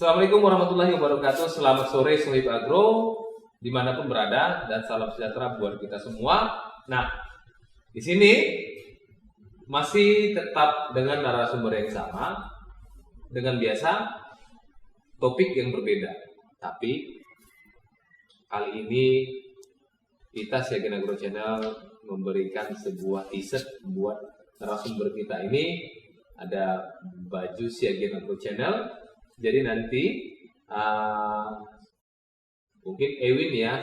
Assalamualaikum warahmatullahi wabarakatuh. Selamat sore Sohib Agro dimanapun berada, dan salam sejahtera buat kita semua. Nah, di sini masih tetap dengan narasumber yang sama, dengan biasa topik yang berbeda. Tapi kali ini kita Siagen Agro Channel memberikan sebuah teaser buat narasumber kita ini. Ada baju Siagen Agro Channel. Jadi nanti mungkin Ewin ya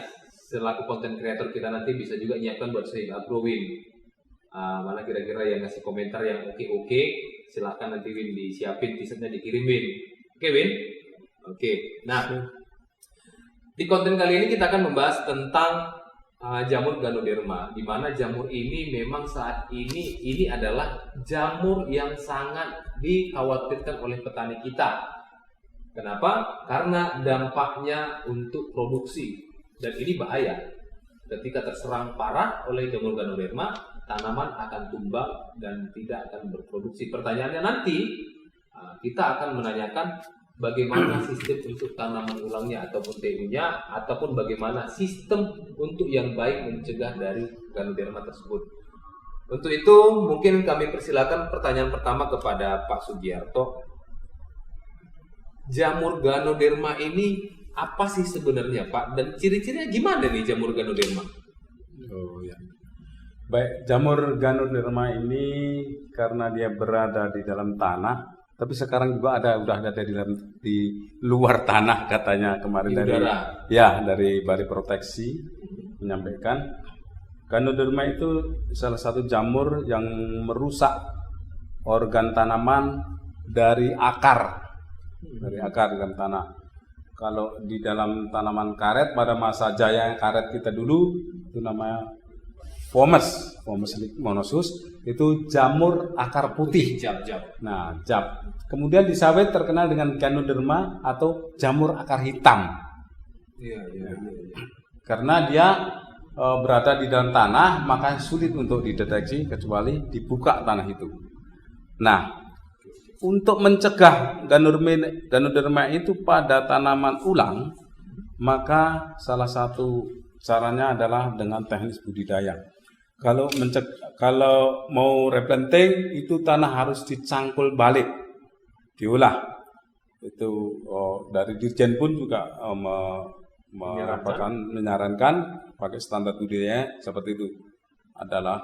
selaku konten kreator kita nanti bisa juga nyiapkan buat Sohib Agro Win. Mana kira-kira yang ngasih komentar yang oke, silahkan nanti Win disiapin, t-shirtnya dikirimin. Oke Win? Oke. Nah, di konten kali ini kita akan membahas tentang jamur Ganoderma, di mana jamur ini memang saat ini adalah jamur yang sangat dikhawatirkan oleh petani kita. Kenapa? Karena dampaknya untuk produksi, dan ini bahaya. Ketika terserang parah oleh jamur Ganoderma, tanaman akan tumbang dan tidak akan berproduksi. Pertanyaannya nanti kita akan menanyakan bagaimana sistem untuk tanaman ulangnya ataupun TU-nya, ataupun bagaimana sistem untuk yang baik mencegah dari Ganoderma tersebut. Untuk itu mungkin kami persilakan pertanyaan pertama kepada Pak Sugiarto. Jamur Ganoderma ini apa sih sebenarnya Pak? Dan ciri-cirinya gimana nih jamur Ganoderma? Oh ya. Baik, jamur Ganoderma ini karena dia berada di dalam tanah, tapi sekarang juga udah ada di luar tanah katanya kemarin di dari udara. Ya, dari Balai Proteksi menyampaikan Ganoderma itu salah satu jamur yang merusak organ tanaman dari akar di dalam tanah. Kalau di dalam tanaman karet pada masa jaya karet kita dulu itu namanya Fomes monosus, itu jamur akar putih. Jab. Nah, jab. Kemudian di sawit terkenal dengan Ganoderma atau jamur akar hitam. Iya. Karena dia berada di dalam tanah, maka sulit untuk dideteksi kecuali dibuka tanah itu. Nah, untuk mencegah Ganoderma itu pada tanaman ulang, maka salah satu caranya adalah dengan teknis budidaya. Kalau mau replanting itu tanah harus dicangkul balik, diolah. Itu dari Dirjen pun juga menyarankan pakai standar budidaya seperti itu adalah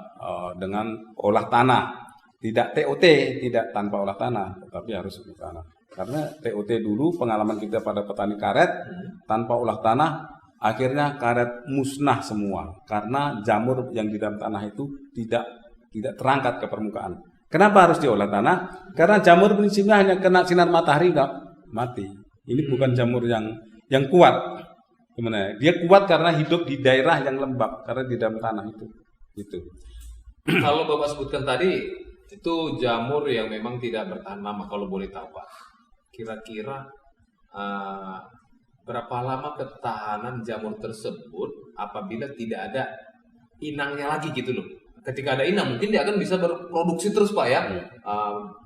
dengan olah tanah. Tidak TOT, tidak tanpa olah tanah, tetapi harus olah tanah. Karena TOT dulu pengalaman kita pada petani karet, tanpa olah tanah, akhirnya karet musnah semua. Karena jamur yang di dalam tanah itu tidak terangkat ke permukaan. Kenapa harus diolah tanah? Karena jamur prinsipnya hanya kena sinar matahari, enggak mati. Ini bukan jamur yang kuat. Gimana? Dia kuat karena hidup di daerah yang lembab, karena di dalam tanah itu. Gitu. Kalau Bapak sebutkan tadi, itu jamur yang memang tidak bertahan lama, kalau boleh tahu Pak. Kira-kira berapa lama ketahanan jamur tersebut apabila tidak ada inangnya lagi gitu loh. Ketika ada inang mungkin dia akan bisa berproduksi terus Pak ya.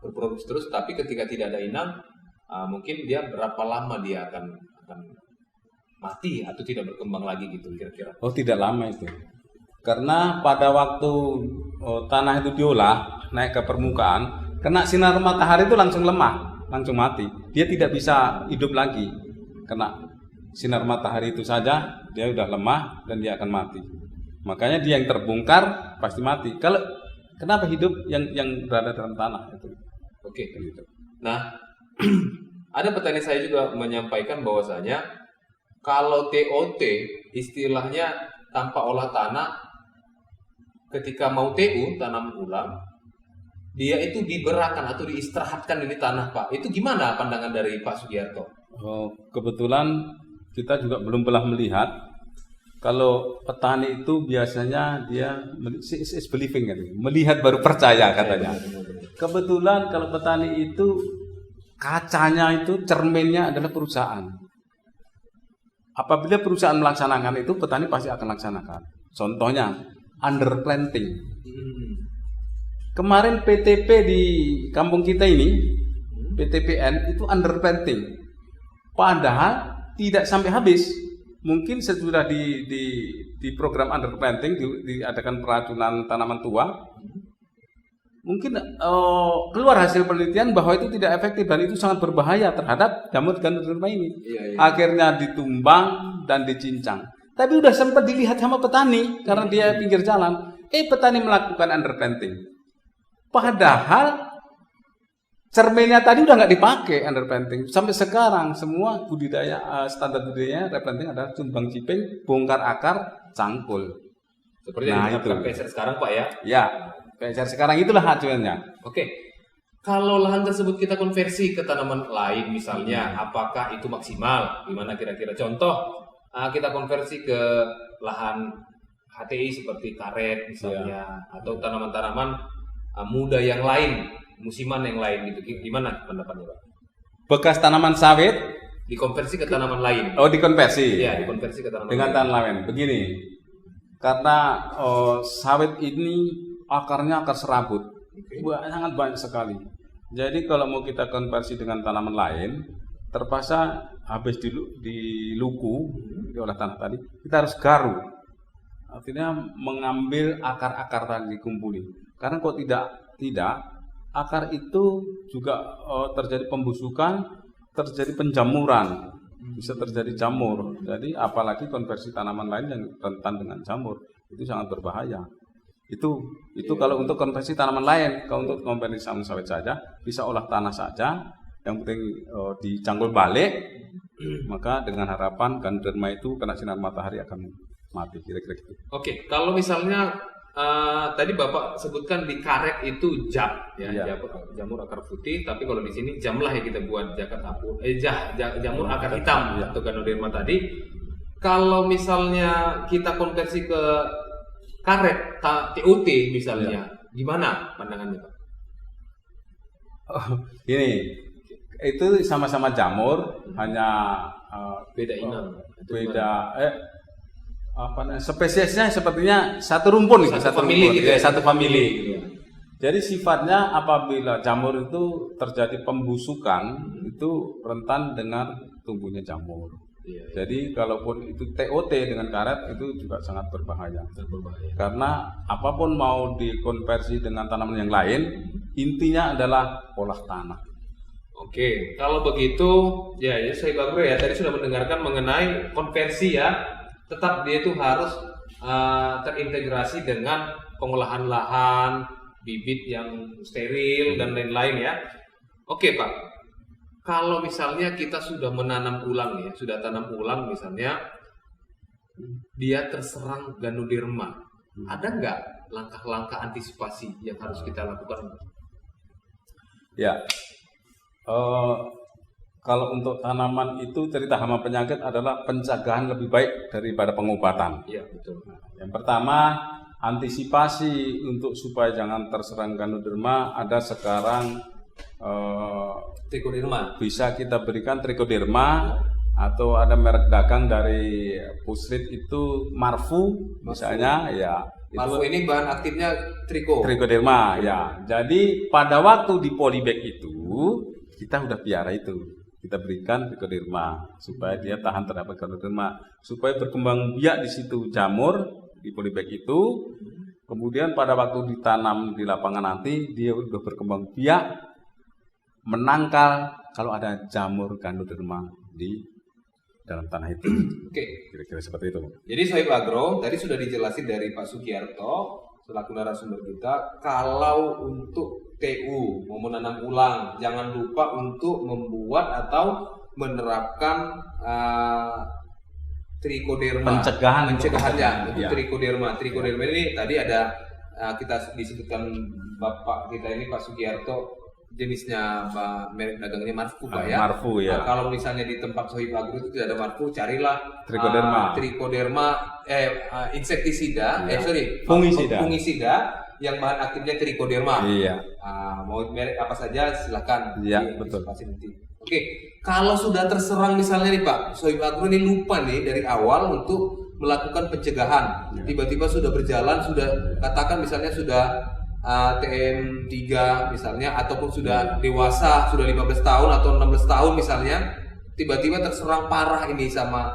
Berproduksi terus, tapi ketika tidak ada inang mungkin dia berapa lama dia akan mati atau tidak berkembang lagi gitu kira-kira. Oh, tidak lama itu. Karena pada waktu tanah itu diolah naik ke permukaan, kena sinar matahari itu langsung lemah, langsung mati. Dia tidak bisa hidup lagi. Kena sinar matahari itu saja dia udah lemah dan dia akan mati. Makanya dia yang terbongkar pasti mati. Kalau kenapa hidup yang berada dalam tanah itu? Oke, gitu. Nah, ada petani saya juga menyampaikan bahwasanya kalau TOT istilahnya tanpa olah tanah, ketika mau TU tanam ulang, dia itu diberakan atau diistirahatkan ini tanah Pak. Itu gimana pandangan dari Pak Sugiarto? Kebetulan kita juga belum pernah melihat. Kalau petani itu biasanya dia is believing gitu. Melihat baru percaya katanya. Kebetulan kalau petani itu kacanya itu cerminnya adalah perusahaan. Apabila perusahaan melaksanakan itu, petani pasti akan laksanakan. Contohnya underplanting. Kemarin PTP di kampung kita ini, PTPN itu underplanting. Padahal tidak sampai habis. Mungkin sesudah di program underplanting diadakan peracunan tanaman tua, mungkin keluar hasil penelitian bahwa itu tidak efektif dan itu sangat berbahaya terhadap jamur Ganoderma ini. Akhirnya ditumbang dan dicincang. Tapi udah sempat dilihat sama petani karena dia pinggir jalan. Petani melakukan underplanting. Padahal cerminnya tadi udah nggak dipakai underplanting. Sampai sekarang semua budidaya standar budidaya replanting adalah tumbang ciping, bongkar akar, cangkul. Seperti yang dilakukan PSR sekarang Pak ya? Ya, PSR sekarang itulah hasilnya. Oke. Kalau lahan tersebut kita konversi ke tanaman lain misalnya, apakah itu maksimal? Gimana kira-kira? Contoh, kita konversi ke lahan HTI seperti karet misalnya, atau tanaman-tanaman muda yang lain, musiman yang lain gitu. Gimana pendapatnya Pak? Bekas tanaman sawit dikonversi ke tanaman lain. Oh, dikonversi. Iya, dikonversi ke tanaman dengan tanaman lain. Begini, karena sawit ini akarnya akar serabut, sangat banyak sekali. Jadi kalau mau kita konversi dengan tanaman lain, terpaksa habis di luku diolah tanah tadi, kita harus garu. Artinya mengambil akar-akar tadi dikumpuli. Karena kalau tidak akar itu juga terjadi pembusukan, terjadi penjamuran, bisa terjadi jamur. Jadi apalagi konversi tanaman lain yang rentan dengan jamur, itu sangat berbahaya. Itu kalau untuk konversi tanaman lain. Kalau untuk konversi tanaman sawit saja, bisa olah tanah saja. Yang penting dicangkul balik, maka dengan harapan Ganoderma itu kena sinar matahari akan mati, kira-kira gitu. Oke, kalau misalnya tadi Bapak sebutkan di karet itu jam, ya, jamur akar putih, tapi kalau di sini jamlah yang kita buat jamur akar hitam atau Ganoderma tadi. Kalau misalnya kita konversi ke karet TOT misalnya, gimana pandangannya Pak? Ini itu sama-sama jamur, hanya beda inang, spesiesnya sepertinya satu rumpun, satu famili, gitu ya, satu famili. Gitu. Jadi sifatnya apabila jamur itu terjadi pembusukan, itu rentan dengan tumbuhnya jamur. Jadi kalaupun itu TOT dengan karet itu juga sangat berbahaya. Karena apapun mau dikonversi dengan tanaman yang lain, intinya adalah olah tanah. Oke, kalau begitu ya saya Agro ya tadi sudah mendengarkan mengenai konversi ya. Tetap dia itu harus terintegrasi dengan pengolahan lahan, bibit yang steril dan lain-lain ya. Oke Pak, kalau misalnya kita sudah menanam ulang ya, sudah tanam ulang misalnya, dia terserang Ganoderma, ada nggak langkah-langkah antisipasi yang harus kita lakukan? Ya, kalau untuk tanaman itu cerita hama penyakit adalah pencegahan lebih baik daripada pengobatan. Iya betul. Yang pertama, antisipasi untuk supaya jangan terserang Ganoderma ada sekarang Trichoderma. Bisa kita berikan Trichoderma atau ada merek dagang dari Puslit itu Marfu misalnya ya. Marfu ini bahan aktifnya Trichoderma ya. Jadi pada waktu di polybag itu kita udah piara itu. Kita berikan Trichoderma supaya dia tahan terhadap Ganoderma, supaya berkembang biak di situ jamur di polybag itu. Kemudian pada waktu ditanam di lapangan nanti dia udah berkembang biak, menangkal kalau ada jamur Ganoderma di dalam tanah itu. Oke, kira-kira seperti itu. Jadi Sohib Agro tadi sudah dijelasin dari Pak Sugiarto selaku narasumber kita, kalau untuk TU mau menanam ulang, jangan lupa untuk membuat atau menerapkan Trichoderma, pencegahannya untuk Trichoderma. Trichoderma ini tadi ada kita disebutkan Bapak kita ini Pak Sugiarto, jenisnya merek dagangnya Marfu Pak ya. Marfu ya. Kalau misalnya di tempat Sohib Agro itu tidak ada Marfu, carilah Trichoderma insektisida, fungisida yang bahan aktifnya Trichoderma. Iya. Mau merek apa saja silakan. Iya, betul. Oke, kalau sudah terserang misalnya nih Pak, Sohib Agro ini lupa nih dari awal untuk melakukan pencegahan. Tiba-tiba sudah berjalan, sudah katakan misalnya sudah TM3 misalnya, ataupun sudah dewasa, sudah 15 tahun atau 16 tahun misalnya, tiba-tiba terserang parah ini sama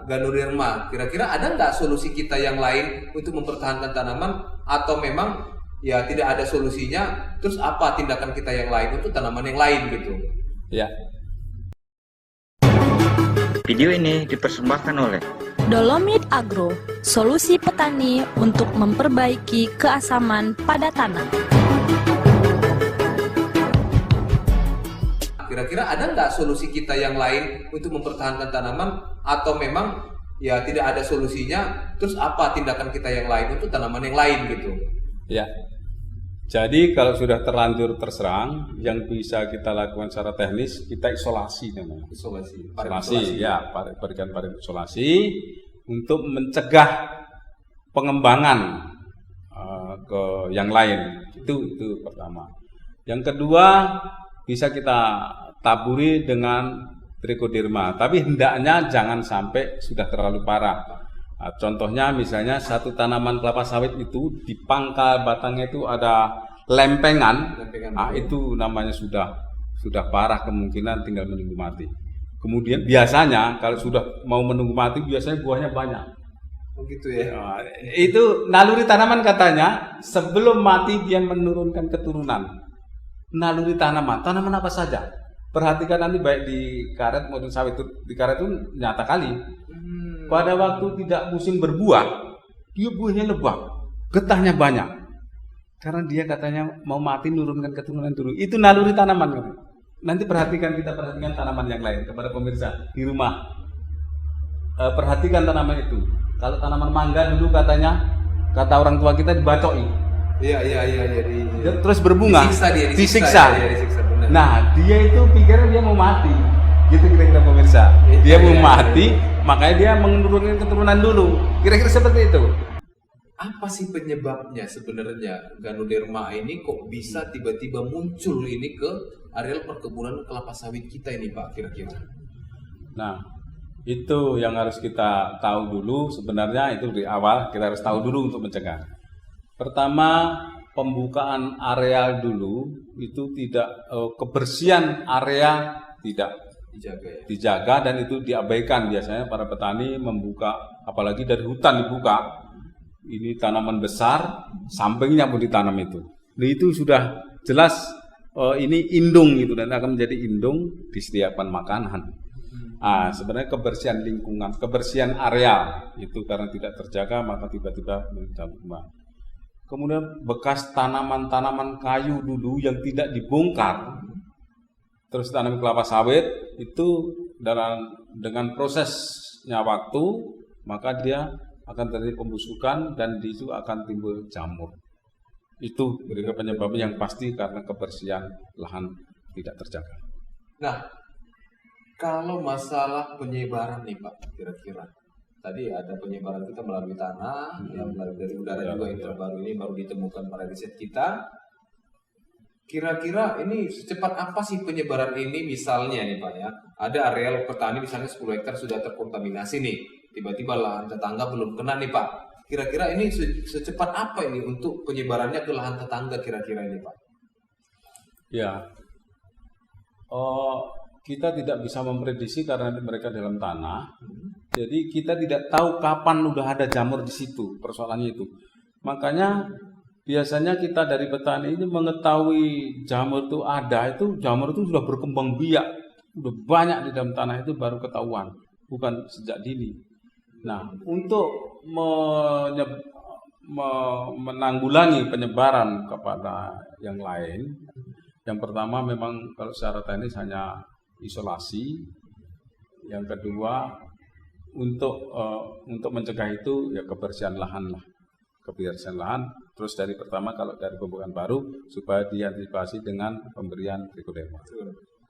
Ganoderma. Kira-kira ada nggak solusi kita yang lain untuk mempertahankan tanaman, atau memang ya tidak ada solusinya? Terus apa tindakan kita yang lain untuk tanaman yang lain gitu? Ya. Video ini dipersembahkan oleh Dolomit Agro, solusi petani untuk memperbaiki keasaman pada tanah. Kira-kira ada nggak solusi kita yang lain untuk mempertahankan tanaman, atau memang ya tidak ada solusinya? Terus apa tindakan kita yang lain untuk tanaman yang lain gitu? Ya. Jadi kalau sudah terlanjur terserang, yang bisa kita lakukan secara teknis, kita isolasi namanya. Isolasi. Ya, berikan parit isolasi untuk mencegah pengembangan ke yang lain. Itu pertama. Yang kedua, bisa kita taburi dengan trichoderma, tapi hendaknya jangan sampai sudah terlalu parah. Nah, contohnya misalnya satu tanaman kelapa sawit itu di pangkal batangnya itu ada lempengan. Nah, itu namanya sudah parah, kemungkinan tinggal menunggu mati. Kemudian biasanya kalau sudah mau menunggu mati, biasanya buahnya banyak. Oh gitu ya. Nah, itu naluri tanaman katanya, sebelum mati dia menurunkan keturunan. Naluri tanaman apa saja. Perhatikan nanti baik di karet maupun sawit. Di karet itu nyata kali. Pada waktu tidak musim berbuah, dia buahnya lebat, getahnya banyak. Karena dia katanya mau mati nurunkan keturunan dulu. Itu naluri tanaman. Nanti perhatikan tanaman yang lain. Kepada pemirsa di rumah, perhatikan tanaman itu. Kalau tanaman mangga dulu katanya, kata orang tua kita dibacoi. Iya. Terus berbunga. Disiksa. Benar. Nah, dia itu pikirnya dia mau mati. Gitu kira-kira pemirsa. Dia mau mati, makanya dia menurunkan keturunan dulu. Kira-kira seperti itu. Apa sih penyebabnya sebenarnya Ganoderma ini kok bisa tiba-tiba muncul ini ke areal perkebunan kelapa sawit kita ini, Pak, kira-kira? Nah, itu yang harus kita tahu dulu. Sebenarnya itu di awal kita harus tahu dulu untuk mencegah. Pertama, pembukaan areal dulu itu tidak kebersihan area tidak dijaga dan itu diabaikan. Biasanya para petani membuka, apalagi dari hutan dibuka, ini tanaman besar, sampingnya pun ditanam itu. Nah, itu sudah jelas ini indung gitu, dan akan menjadi indung, disediakan makanan. Sebenarnya kebersihan lingkungan, kebersihan areal itu karena tidak terjaga maka tiba-tiba mencabut. Kemudian bekas tanaman-tanaman kayu dulu yang tidak dibongkar, terus tanam kelapa sawit itu dengan prosesnya waktu, maka dia akan terjadi pembusukan dan di situ akan timbul jamur. Itu penyebabnya yang pasti karena kebersihan lahan tidak terjaga. Nah, kalau masalah penyebaran nih Pak, kira-kira tadi ada penyebaran kita melalui tanah, yang melalui dari udara juga yang terbaru ini baru ditemukan pada riset kita. Kira-kira ini secepat apa sih penyebaran ini? Misalnya nih Pak ya, ada areal petani misalnya 10 hektar sudah terkontaminasi nih, tiba-tiba lahan tetangga belum kena nih Pak. Kira-kira ini secepat apa ini untuk penyebarannya ke lahan tetangga kira-kira ini Pak? Ya, kita tidak bisa memprediksi karena mereka dalam tanah. Jadi kita tidak tahu kapan udah ada jamur di situ, persoalannya itu. Makanya biasanya kita dari petani ini mengetahui jamur itu ada, itu jamur itu sudah berkembang biak, sudah banyak di dalam tanah itu baru ketahuan, bukan sejak dini. Nah, untuk menanggulangi penyebaran kepada yang lain, yang pertama memang kalau secara teknis hanya isolasi. Yang kedua untuk mencegah itu ya kebersihan lahan lah. Kebersihan lahan, terus dari pertama kalau dari pembukaan baru supaya diantisipasi dengan pemberian trichoderma.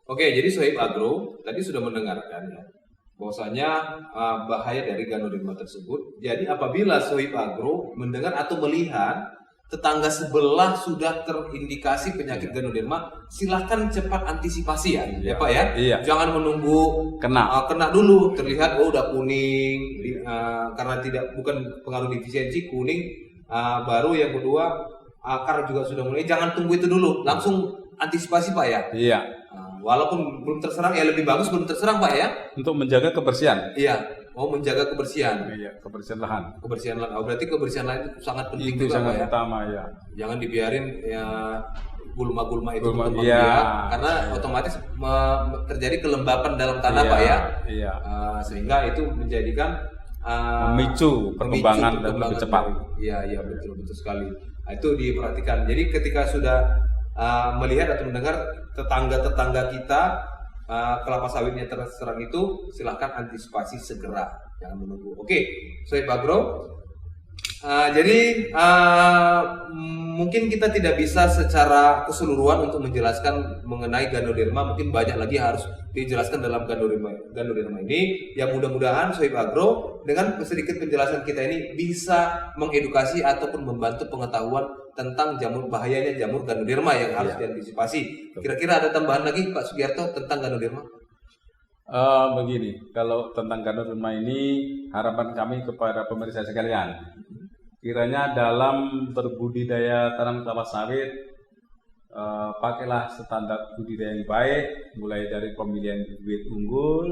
Oke, jadi Sohib Agro tadi sudah mendengarkan ya bahwasanya bahaya dari Ganoderma tersebut. Jadi apabila Sohib Agro mendengar atau melihat tetangga sebelah sudah terindikasi penyakit Ganoderma, silahkan cepat antisipasi ya Pak ya. Iya. Jangan menunggu kena dulu, terlihat udah kuning karena bukan pengaruh defisiensi kuning. Baru yang kedua akar juga sudah mulai, jangan tunggu itu dulu, langsung antisipasi Pak ya. Iya. walaupun belum terserang ya lebih bagus belum terserang Pak ya. Untuk menjaga kebersihan. Iya, mau menjaga kebersihan. Iya, kebersihan lahan. Kebersihan lahan. Oh, berarti kebersihan lahan itu sangat penting Itu juga Pak sangat ya. utama ya. Jangan dibiarin ya gulma-gulma itu Gulma, berkembang iya. biak, karena otomatis terjadi kelembapan dalam tanah Pak ya. Iya. Sehingga itu menjadikan Memicu perkembangan dan lebih cepat. Iya betul sekali. Nah, itu diperhatikan. Jadi ketika sudah melihat atau mendengar tetangga kita kelapa sawitnya terserang itu, silahkan antisipasi segera, jangan menunggu. Oke, Sohib Agro. Jadi mungkin kita tidak bisa secara keseluruhan untuk menjelaskan mengenai Ganoderma. Mungkin banyak lagi harus dijelaskan dalam Ganoderma ini. Yang mudah-mudahan Sohib Agro dengan sedikit penjelasan kita ini bisa mengedukasi ataupun membantu pengetahuan tentang bahayanya jamur Ganoderma yang harus diantisipasi. Kira-kira ada tambahan lagi Pak Sugiarto tentang Ganoderma? Begini, kalau tentang Ganoderma ini harapan kami kepada pemirsa sekalian, kiranya dalam berbudidaya tanam kelapa sawit pakailah standar budidaya yang baik, mulai dari pemilihan bibit unggul,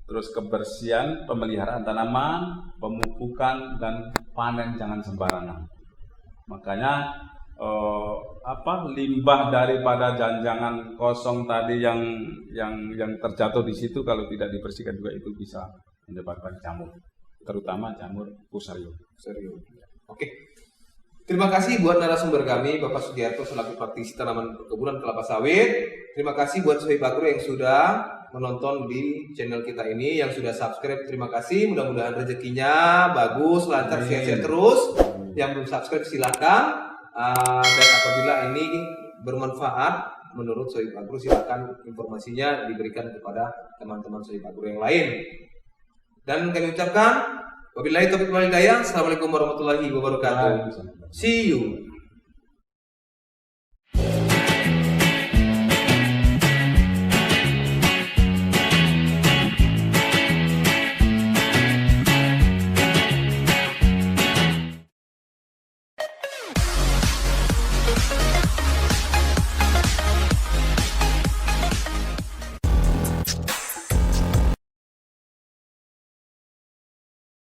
terus kebersihan, pemeliharaan tanaman, pemupukan dan panen jangan sembarangan. Makanya limbah daripada janjangan kosong tadi yang terjatuh di situ kalau tidak dibersihkan juga itu bisa menyebabkan jamur, terutama jamur Fusarium. Oke. Terima kasih buat narasumber kami Bapak Sugiarto selaku praktisi tanaman perkebunan kelapa sawit. Terima kasih buat Sohib Agro yang sudah menonton di channel kita ini, yang sudah subscribe. Terima kasih. Mudah-mudahan rezekinya bagus, lancar, sehat-sehat terus. Yang belum subscribe silakan. Dan apabila ini bermanfaat menurut Sohib Agro, silakan informasinya diberikan kepada teman-teman Sohib Agro yang lain. Dan kami ucapkan wabillahi taufiq wal hidayah. Assalamualaikum warahmatullahi wabarakatuh. See you.